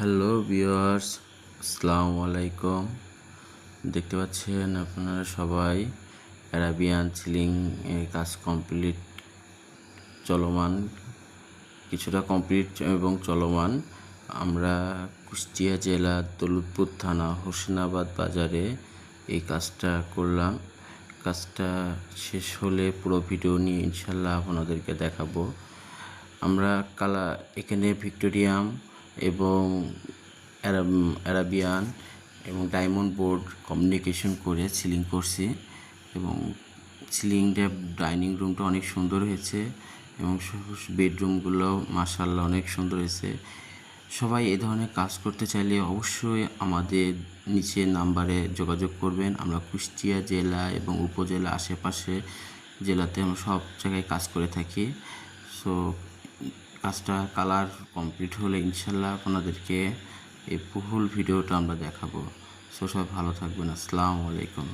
Hello viewers, আসসালামু আলাইকুম। দেখতে পাচ্ছেন আপনারা সবাই অ্যারাবিয়ান সিলিং এর কাজ কমপ্লিট চলমান, কিছুটা কমপ্লিট এবং চলমান। আমরা কুষ্টিয়া জেলা দৌলতপুর থানা হোসেনাবাদ বাজারে এই কাজটা করলাম। কাজটা শেষ হলে পুরো ভিডিও নিয়ে ইনশাল্লাহ আপনাদেরকে দেখাবো। আমরা এখানে ভিক্টোরিয়াম এবং অ্যারাবিয়ান এবং ডায়মন্ড বোর্ড কমিউনিকেশন করে সিলিং করছি এবং সিলিংটা ডাইনিং রুমটা অনেক সুন্দর হয়েছে এবং বেডরুমগুলো মাশাআল্লাহ অনেক সুন্দর হয়েছে। সবাই এই ধরনের কাজ করতে চাইলে অবশ্যই আমাদের নিচের নাম্বারে যোগাযোগ করবেন। আমরা কুষ্টিয়া জেলা এবং উপজেলা আশেপাশে জেলাতে আমরা সব জায়গায় কাজ করে থাকি। সো কাজটা কালার কমপ্লিট হলে ইনশাল্লাহ আপনাদেরকে এই ফুল ভিডিওটা আমরা দেখাবো। সো সবাই ভালো থাকবেন। আসসালামু আলাইকুম।